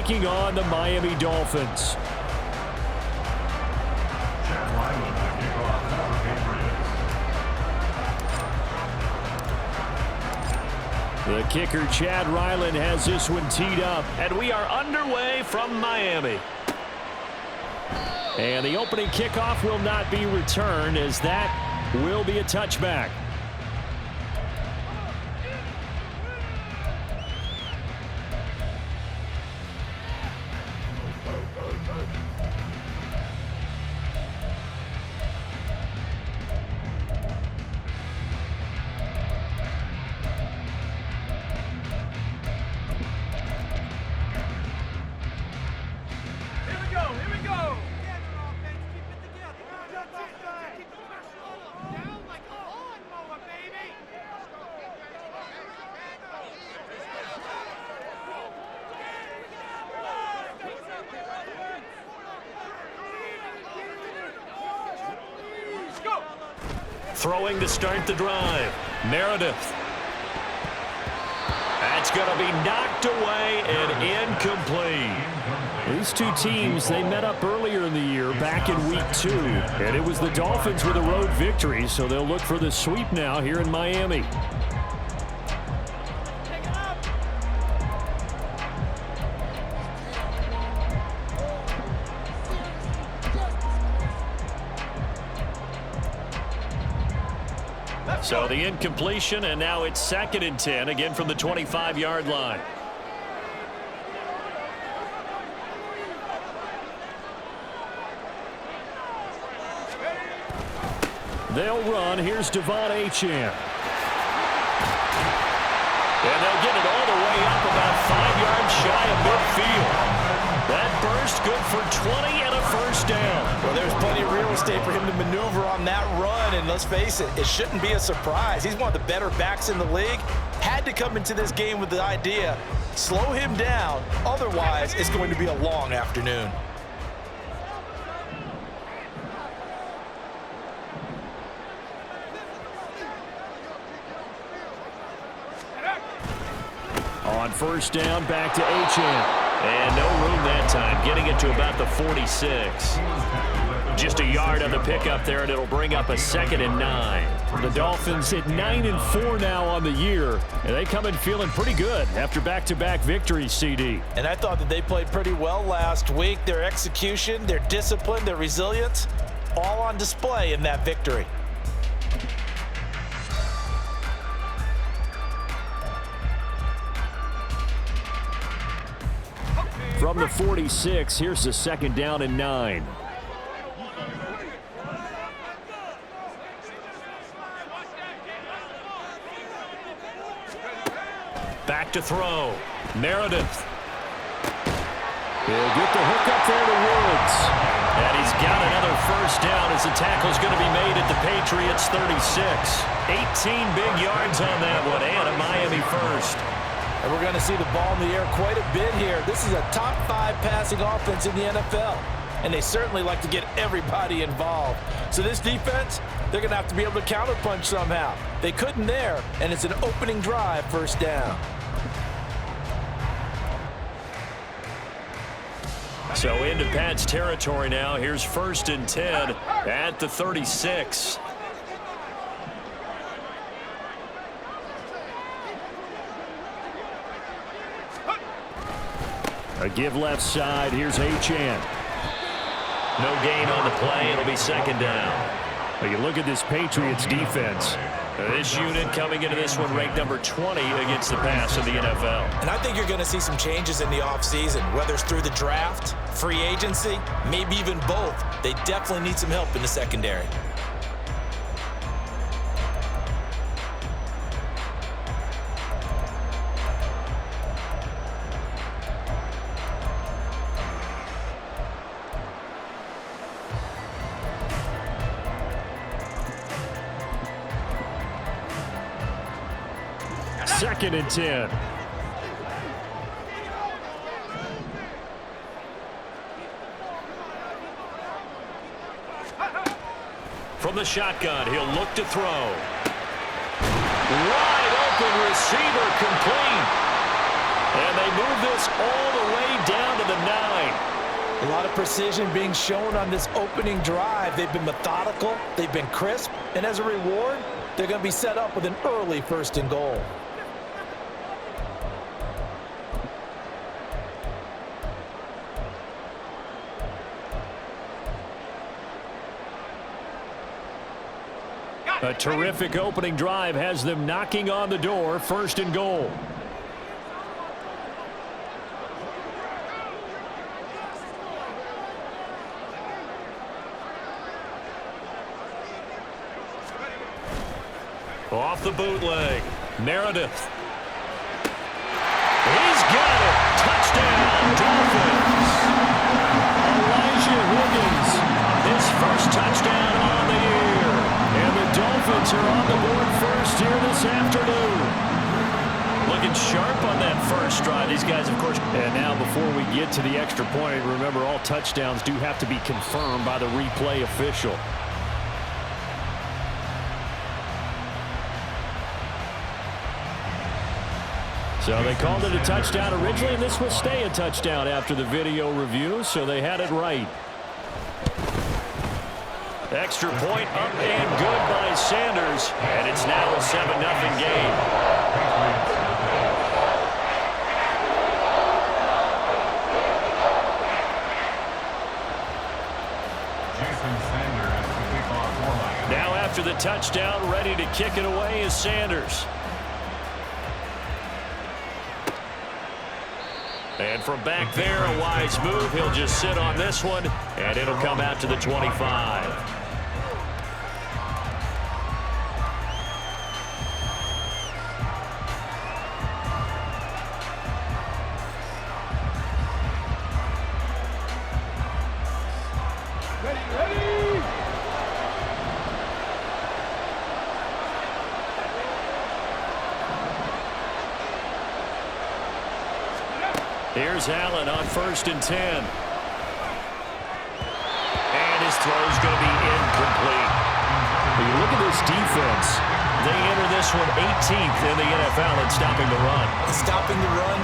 taking on the Miami Dolphins. The kicker, Chad Ryland, has this one teed up. And we are underway from Miami. And the opening kickoff will not be returned, as that will be a touchback. Throwing to start the drive. Meredith. That's going to be knocked away and incomplete. These two teams, they met up earlier in the year, back in week 2. And it was the Dolphins with a road victory, so they'll look for the sweep now here in Miami. So the incompletion, and now it's 2nd and 10, again from the 25-yard line. They'll run. Here's Devon Achane. And they'll get it all the way up about 5 yards shy of midfield. That burst good for 20 and a first down. Well, there's plenty of real estate for him to maneuver on that run, and let's face it, it shouldn't be a surprise. He's one of the better backs in the league. Had to come into this game with the idea, slow him down, otherwise it's going to be a long afternoon. On first down, back to Achane. And no room that time, getting it to about the 46. Just a yard on the pickup there, and it'll bring up a 2nd and 9. The Dolphins at 9-4 now on the year, and they come in feeling pretty good after back-to-back victories, CD. And I thought that they played pretty well last week. Their execution, their discipline, their resilience, all on display in that victory. From the 46, here's the 2nd down and 9. Back to throw. Meredith. He'll get the hook up there to Woods. And he's got another first down as the tackle's going to be made at the Patriots' 36. 18 big yards on that one, and a Miami first. And we're going to see the ball in the air quite a bit here. This is a top 5 passing offense in the NFL. And they certainly like to get everybody involved. So this defense, they're going to have to be able to counterpunch somehow. They couldn't there, and it's an opening drive, first down. So into Pat's territory now. Here's 1st and 10 at the 36. A give left side. Here's Achane. No gain on the play. It'll be 2nd down. Now you look at this Patriots defense. This unit coming into this one ranked number 20 against the pass in the NFL. And I think you're going to see some changes in the offseason, whether it's through the draft, free agency, maybe even both. They definitely need some help in the secondary. Second and 10. From the shotgun, he'll look to throw. Wide open receiver complete. And they move this all the way down to A lot of precision being shown on this opening drive. They've been methodical, they've been crisp, and as a reward, they're going to be set up with an early 1st and goal. A terrific opening drive has them knocking on the door, 1st and goal. Off the bootleg, Meredith. He's got it. Touchdown, Dolphins. Elijah Higgins, his first touchdown on the year. And the Dolphins are on the board first here this afternoon. Looking sharp on that first drive. These guys, of course. And now before we get to the extra point, remember all touchdowns do have to be confirmed by the replay official. So they called it a touchdown originally, and this will stay a touchdown after the video review, so they had it right. Extra point up and good by Sanders, and it's now a 7-0 game. Now after the touchdown, ready to kick it away is Sanders. And from back there, a wise move. He'll just sit on this one, and it'll come out to the 25. Here's Allen on 1st and 10. And his throw's going to be incomplete. When you look at this defense, They enter this one 18th in the NFL in stopping the run. Stopping the run,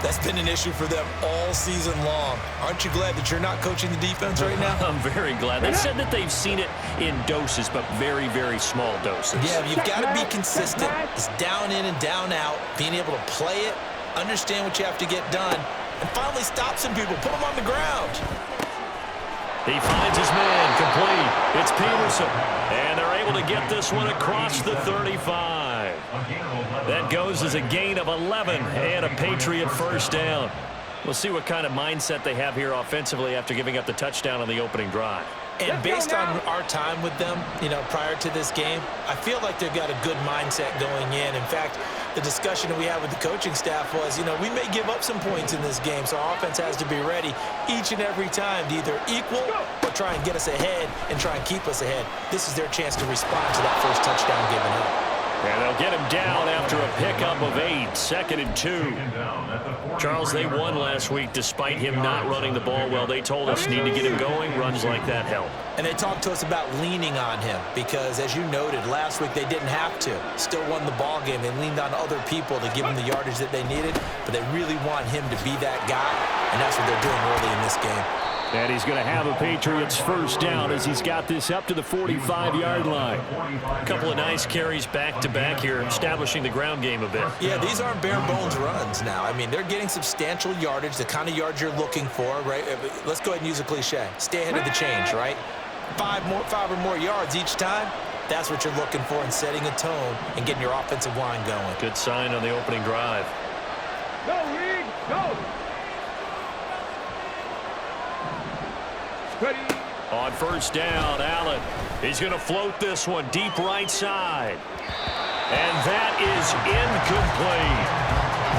that's been an issue for them all season long. Aren't you glad that you're not coaching the defense right now? I'm very glad. They said that they've seen it in doses, but very, very small doses. Yeah, you've got to be consistent. It's down in and down out, being able to play it, understand what you have to get done, and finally stop some people, put them on the ground. He finds his man, complete. It's Peterson, and they're able to get this one across the 35. That goes as a gain of 11 and a Patriot first down. We'll see what kind of mindset they have here offensively after giving up the touchdown on the opening drive. And based on our time with them, prior to this game, I feel like they've got a good mindset going in. In fact, the discussion that we had with the coaching staff was, we may give up some points in this game, so our offense has to be ready each and every time to either equal or try and get us ahead and try and keep us ahead. This is their chance to respond to that first touchdown given up. And they'll get him down after a pickup of 8, 2nd and 2. Charles, they won last week despite him not running the ball well. They told us need to get him going. Runs like that help. And they talked to us about leaning on him because, as you noted, last week they didn't have to. Still won the ball game. They leaned on other people to give them the yardage that they needed, but they really want him to be that guy, and that's what they're doing early in this game. And he's going to have a Patriots first down as he's got this up to the 45-yard line. A couple of nice carries back-to-back here, establishing the ground game a bit. Yeah, these aren't bare-bones runs now. I mean, they're getting substantial yardage, the kind of yards you're looking for, right? Let's go ahead and use a cliche. Stay ahead of the change, right? 5 or more yards each time. That's what you're looking for in setting a tone and getting your offensive line going. Good sign on the opening drive. Go, Reed, go! Ready. On first down, Allen. He's going to float this one deep right side. And that is incomplete.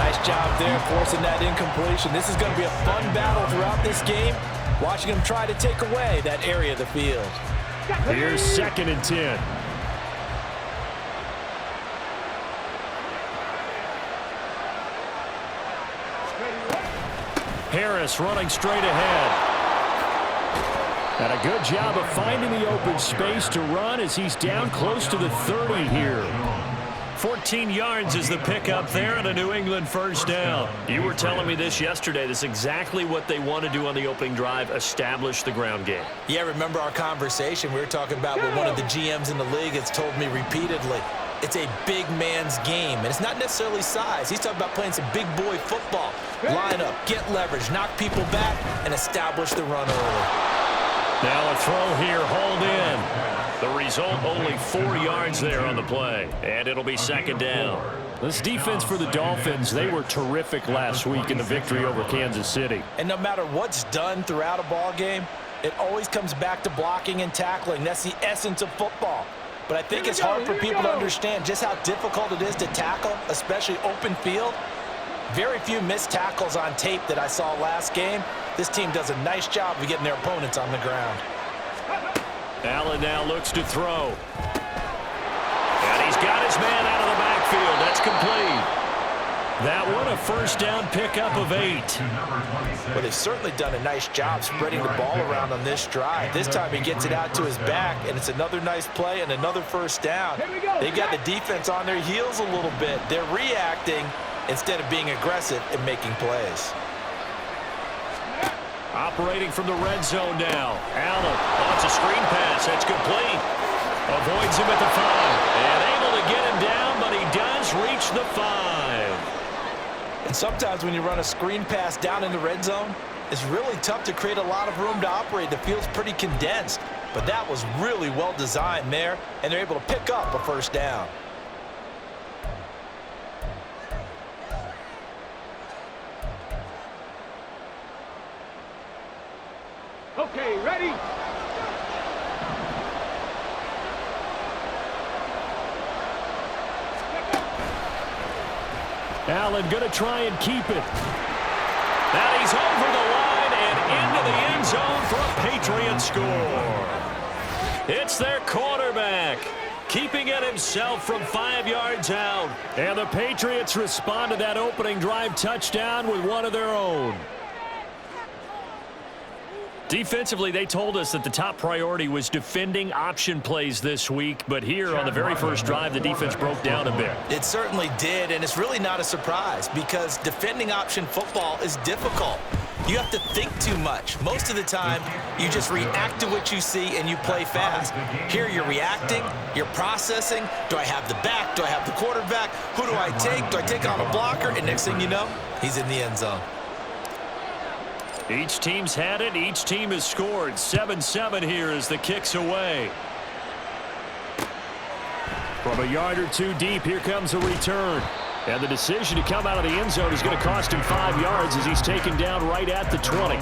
Nice job there forcing that incompletion. This is going to be a fun battle throughout this game, watching them try to take away that area of the field. Here's 2nd and 10. Harris running straight ahead. And a good job of finding the open space to run as he's down close to the 30 here. 14 yards is the pickup there and a New England first down. You were telling me this yesterday. This is exactly what they want to do on the opening drive, establish the ground game. Yeah, remember our conversation we were talking about with one of the GMs in the league has told me repeatedly. It's a big man's game, and it's not necessarily size. He's talking about playing some big boy football. Line up, get leverage, knock people back, and establish the run early. Now a throw here, hauled in. The result, only 4 yards there on the play, and it'll be second down. This defense for the Dolphins, they were terrific last week in the victory over Kansas City. And no matter what's done throughout a ball game, it always comes back to blocking and tackling. That's the essence of football. But I think it's hard for people to understand just how difficult it is to tackle, especially open field. Very few missed tackles on tape that I saw last game. This team does a nice job of getting their opponents on the ground. Allen now looks to throw. And he's got his man out of the backfield. That's complete. That one a first down pickup of 8. Well, they've certainly done a nice job spreading the ball around on this drive. This time he gets it out to his back, and it's another nice play and another first down. They got the defense on their heels a little bit. They're reacting instead of being aggressive and making plays. Operating from the red zone now. Allen wants a screen pass. That's complete. Avoids him at the 5. And able to get him down, but he does reach the 5. And sometimes when you run a screen pass down in the red zone, it's really tough to create a lot of room to operate. The field's pretty condensed. But that was really well designed there, and they're able to pick up a first down. Okay, ready? Allen going to try and keep it. And he's over the line and into the end zone for a Patriot score. It's their quarterback, keeping it himself from 5 yards out. And the Patriots respond to that opening drive touchdown with one of their own. Defensively, they told us that the top priority was defending option plays this week, but here on the very first drive, the defense broke down a bit. It certainly did, and it's really not a surprise because defending option football is difficult. You have to think too much. Most of the time, you just react to what you see and you play fast. Here you're reacting, you're processing. Do I have the back? Do I have the quarterback? Who do I take? Do I take on a blocker? And next thing you know, he's in the end zone. Each team's had it. Each team has scored. 7-7 here as the kick's away. From a yard or two deep, here comes a return. And the decision to come out of the end zone is going to cost him 5 yards as he's taken down right at the 20.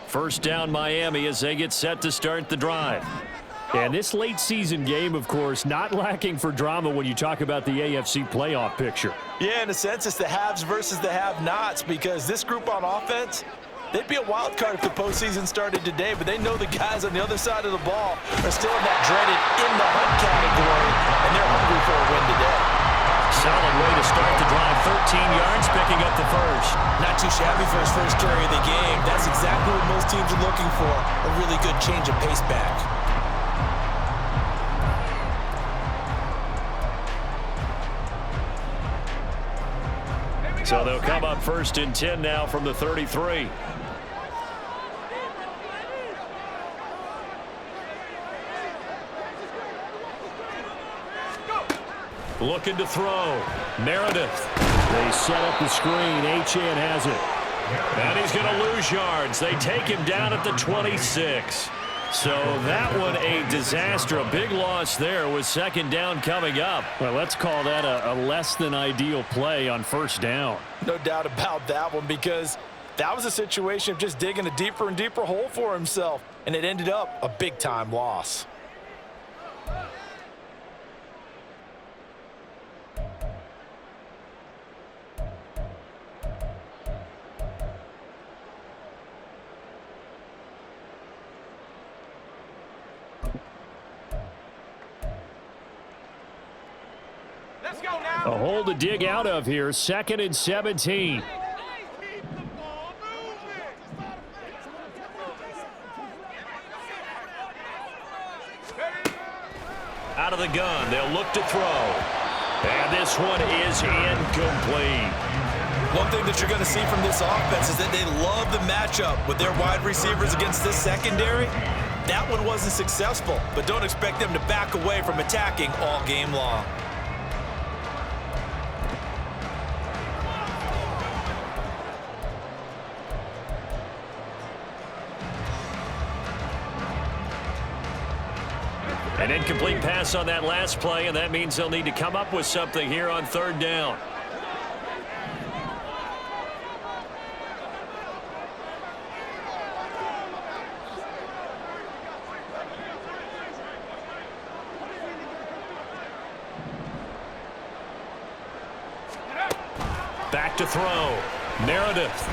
First down Miami as they get set to start the drive. And this late season game, of course, not lacking for drama when you talk about the AFC playoff picture. Yeah, in a sense, it's the haves versus the have-nots because this group on offense, they'd be a wild card if the postseason started today, but they know the guys on the other side of the ball are still in that dreaded in-the-hunt category, and they're hungry for a win today. Solid way to start the drive. 13 yards, picking up the first. Not too shabby for his first carry of the game. That's exactly what most teams are looking for, a really good change of pace back. So they'll come up first and 10 now from the 33. Looking to throw. Meredith. They set up the screen. Achane has it. And he's going to lose yards. They take him down at the 26. So that one a disaster. A big loss there with second down coming up. Well, let's call that a less than ideal play on first down. No doubt about that one because that was a situation of just digging a deeper and deeper hole for himself. And it ended up a big-time loss. Let's go now. A hole to dig out of here. 2nd and 17. Out of the gun, they'll look to throw. And this one is incomplete. One thing that you're going to see from this offense is that they love the matchup with their wide receivers against this secondary. That one wasn't successful, but don't expect them to back away from attacking all game long. An incomplete pass on that last play, and that means they'll need to come up with something here on 3rd down. Back to throw. Meredith.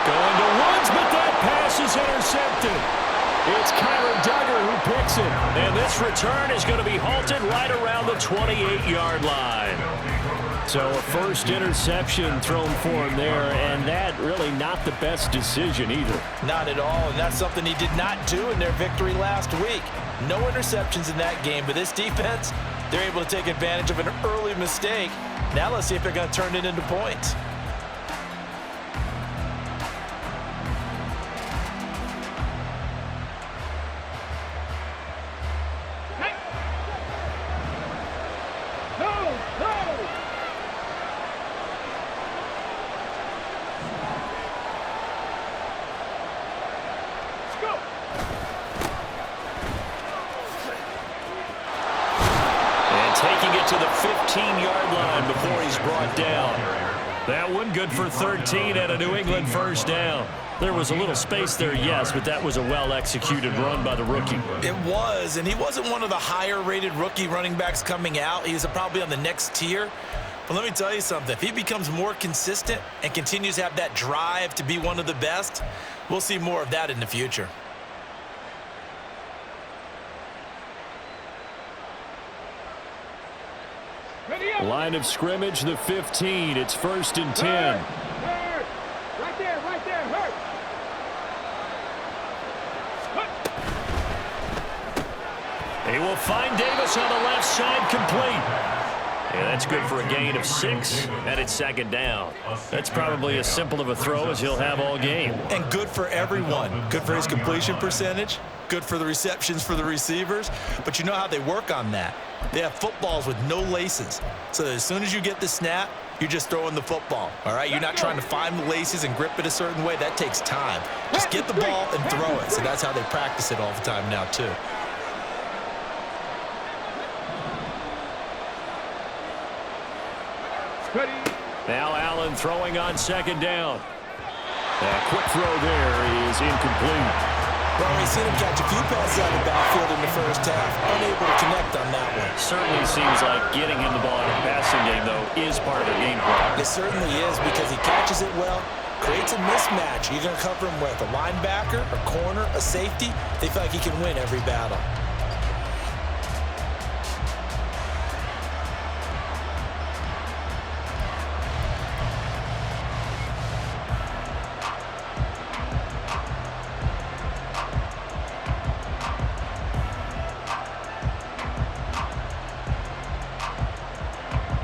Going to Woods, but that pass is intercepted. It's Kyler Duggar who picks it. And this return is going to be halted right around the 28-yard line. So a first interception thrown for him there, and that really not the best decision either. Not at all, and that's something he did not do in their victory last week. No interceptions in that game, but this defense, they're able to take advantage of an early mistake. Now let's see if they're going to turn it into points. Taking it to the 15-yard line before he's brought down. That one good for 13 and a New England first down. There was a little space there, yes, but that was a well-executed run by the rookie. It was, and he wasn't one of the higher-rated rookie running backs coming out. He's probably on the next tier. But let me tell you something. If he becomes more consistent and continues to have that drive to be one of the best, we'll see more of that in the future. Line of scrimmage, the 15. It's 1st and 10. Hurt. Right there, hurt. He will find Davis on the left side, complete. Yeah, that's good for a gain of 6, and it's 2nd down. That's probably as simple of a throw as he'll have all game. And good for everyone. Good for his completion percentage. Good for the receptions for the receivers. But you know how they work on that. They have footballs with no laces. So that as soon as you get the snap, you're just throwing the football. All right? You're not trying to find the laces and grip it a certain way. That takes time. Just get the ball and throw it. So that's how they practice it all the time now, too. Now Allen throwing on 2nd down. A quick throw there is incomplete. Well, we've seen him catch a few passes out of the backfield in the first half. Unable to connect on that one. Certainly seems like getting him the ball in the passing game, though, is part of their game plan. It certainly is because he catches it well, creates a mismatch. You're going to cover him with a linebacker, a corner, a safety. They feel like he can win every battle.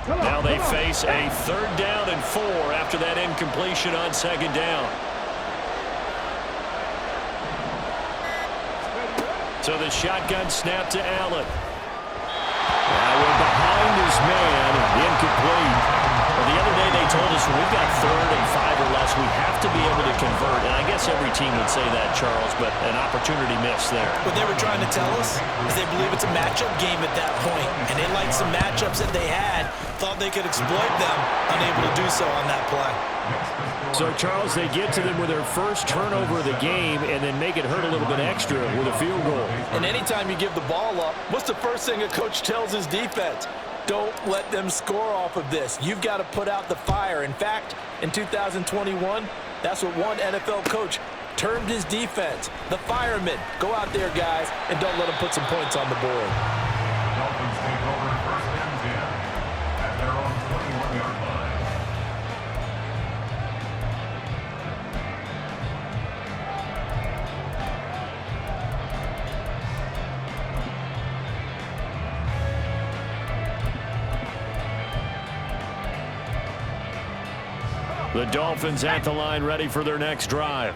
Now they face a 3rd down and 4 after that incompletion on 2nd down. So the shotgun snap to Allen. That one behind his man, incomplete. Well, the other day they told us when we've got 3rd and 5 or less, we have to be able to convert. And I guess every team would say that, Charles, but an opportunity missed there. What they were trying to tell us is they believe it's a matchup game at that point, and they liked some matchups that they had, thought they could exploit them, unable to do so on that play. So, Charles, they get to them with their first turnover of the game and then make it hurt a little bit extra with a field goal. And anytime you give the ball up, what's the first thing a coach tells his defense? Don't let them score off of this. You've got to put out the fire. In fact, in 2021, that's what one NFL coach termed his defense. The firemen. Go out there, guys, and don't let them put some points on the board. take over 1st and 10 at their own 21-yard line. The Dolphins at the line, ready for their next drive.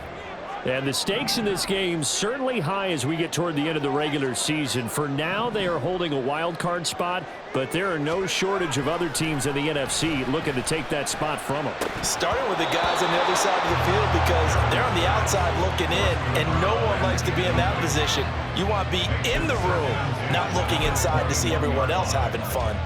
And the stakes in this game certainly high as we get toward the end of the regular season. For now, they are holding a wild card spot, but there are no shortage of other teams in the NFC looking to take that spot from them. Starting with the guys on the other side of the field because they're on the outside looking in, and no one likes to be in that position. You want to be in the room, not looking inside to see everyone else having fun.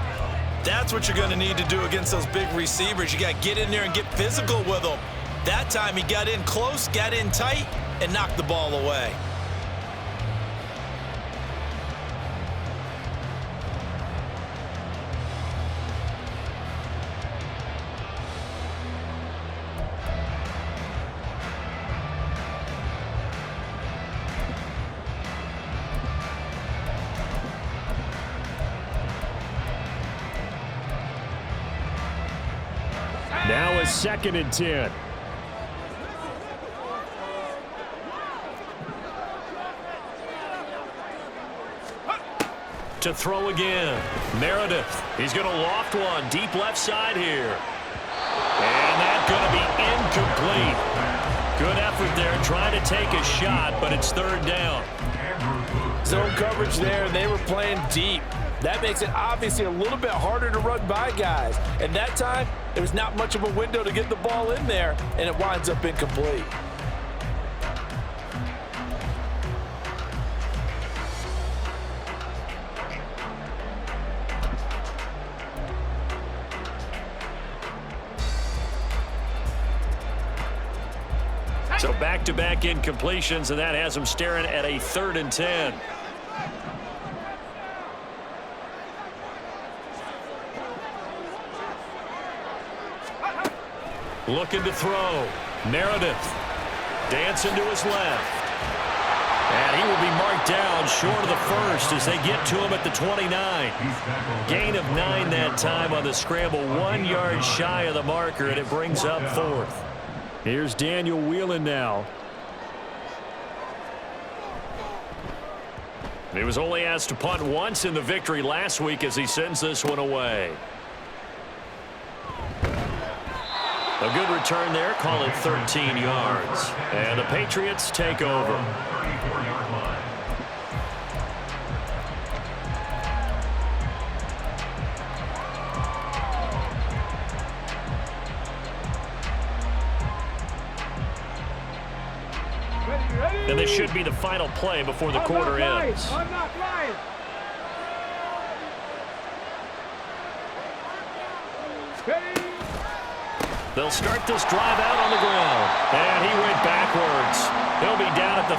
That's what you're going to need to do against those big receivers. You got to get in there and get physical with them. That time he got in close, got in tight, and knocked the ball away. Now a 2nd and 10. To throw again. Meredith. He's going to loft one deep left side here. And that's going to be incomplete. Good effort there trying to take a shot, but it's 3rd down. Zone coverage there, and they were playing deep. That makes it obviously a little bit harder to run by guys. And that time, there was not much of a window to get the ball in there, and it winds up incomplete. So back-to-back incompletions, and that has them staring at a 3rd and 10. Looking to throw. Meredith dancing to his left. And he will be marked down short of the 1st as they get to him at the 29. Gain of 9 that time on the scramble. 1 yard shy of the marker, and it brings up 4th. Here's Daniel Whelan now. He was only asked to punt once in the victory last week as he sends this one away. A good return there. Call it 13 yards. And the Patriots take over. 34-yard line. And this should be the final play before the quarter ends. I'm not flying. They'll start this drive out on the ground. And he went backwards. He'll be down at the